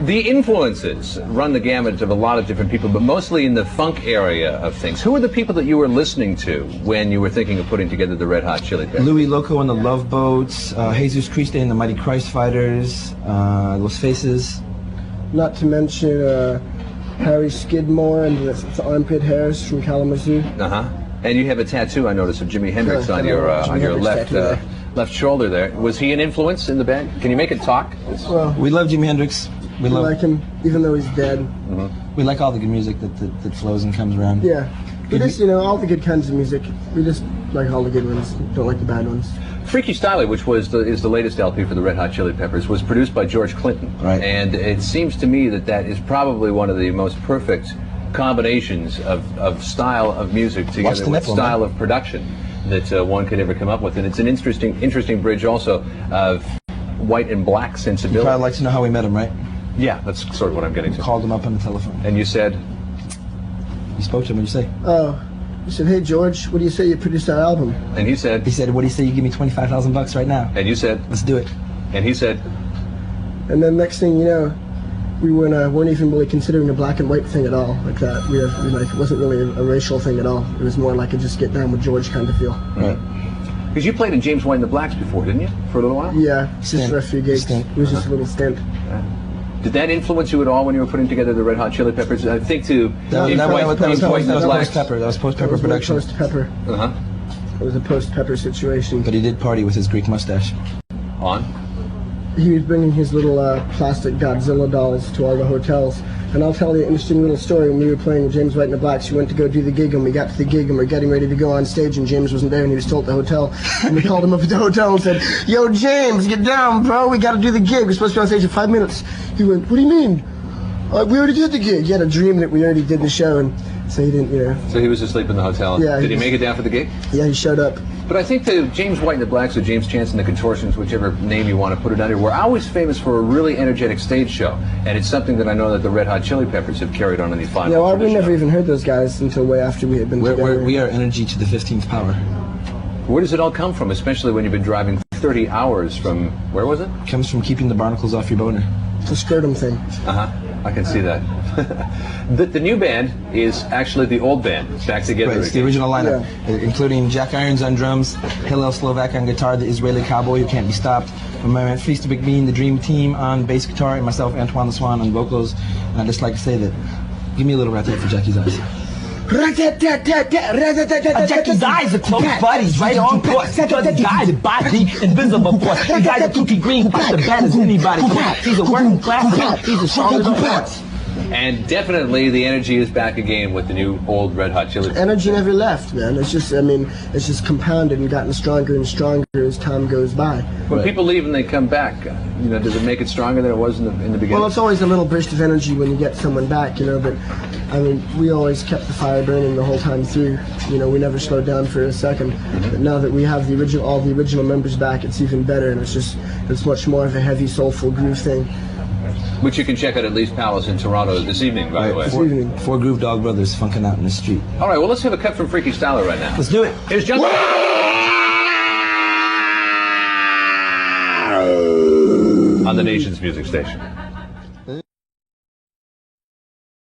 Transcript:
The influences run the gamut of a lot of different people, but mostly in the funk area of things. Who are the people that you were listening to when you were thinking of putting together the Red Hot Chili Peppers? Louis Loco and the Love Boats, Jesus Christ and the Mighty Christ Fighters, Los Faces. Not to mention Harry Skidmore and the Armpit Hairs from Kalamazoo. Uh-huh. And you have a tattoo, I noticed, of Jimi Hendrix on your left shoulder there. Was he an influence in the band? Can you make it talk? Well, we love Jimi Hendrix. We like him, even though he's dead. Mm-hmm. We like all the good music that flows and comes around. Yeah. We just, all the good kinds of music. We just like all the good ones. Don't like the bad ones. Freaky Styley, which is the latest LP for the Red Hot Chili Peppers, was produced by George Clinton. Right. And it seems to me that is probably one of the most perfect combinations of style of music together with style of production that one could ever come up with. And it's an interesting bridge also of white and black sensibility. You'd probably like to know how we met him, right? Yeah, that's sort of what I'm getting to. Called him up on the telephone. And you said? You spoke to him, what'd you say? Oh, you said, hey George, what do you say you produce our album? And he said? He said, what do you say you give me $25,000 right now? And you said? Let's do it. And he said? And then next thing you know, we weren't even really considering a black and white thing at all, like that. It wasn't really a racial thing at all. It was more like a just get down with George kind of feel. Right. Because you played in James White and the Blacks before, didn't you? For a little while? Yeah, just for a few gigs. It was just a little stint. Did that influence you at all when you were putting together the Red Hot Chili Peppers? I think that was post-Pepper. That was post-Pepper production. Post-Pepper. Uh-huh. It was a post-Pepper situation. But he did party with his Greek mustache. On? He was bringing his little plastic Godzilla dolls to all the hotels. And I'll tell you an interesting little story. When we were playing with James White and the Blacks, we went to go do the gig, and we got to the gig, and we're getting ready to go on stage, and James wasn't there, and he was still at the hotel. And we called him up at the hotel and said, yo, James, get down, bro. We got to do the gig. We're supposed to be on stage in 5 minutes. He went, what do you mean? We already did the gig. He had a dream that we already did the show, and so he didn't, So he was asleep in the hotel. Yeah. Did he make it down for the gig? Yeah, he showed up. But I think the James White and the Blacks, or James Chance and the Contortions, whichever name you want to put it under, were always famous for a really energetic stage show. And it's something that I know that the Red Hot Chili Peppers have carried on in the final. Yeah, well, we never even heard those guys until way after we had been together. We are energy to the 15th power. Where does it all come from, especially when you've been driving 30 hours from, where was it? It comes from keeping the barnacles off your boner. It's a scrotum thing. Uh-huh. I can see that. The new band is actually the old band, back together again. It's the original lineup, including Jack Irons on drums, Hillel Slovak on guitar, the Israeli cowboy who can't be stopped, and my man Feast Big Bean, the Dream Team on bass guitar, and myself, Antoine the Swan, on vocals. And I'd just like to say that, give me a little rat-tat for Jackie's eyes. Jackie's eyes are close buddies, right on course. The guy, the body, invisible force. The guy, the cookie green, the bad as anybody. He's a working class, he's a stronger than ports. And definitely the energy is back again with the new old Red Hot Chili Peppers. Energy never left, man. It's just, it's just compounded and gotten stronger and stronger as time goes by. When people leave and they come back, does it make it stronger than it was in the beginning? Well, it's always a little burst of energy when you get someone back, but we always kept the fire burning the whole time through. We never slowed down for a second. But now that we have all the original members back, it's even better, and it's much more of a heavy, soulful groove thing. Which you can check out at Lee's Palace in Toronto this evening, by the way. This evening. 4 Groove Dog Brothers funking out in the street. All right, well, let's have a cut from Freaky Styley right now. Let's do it. Here's John. On the nation's music station.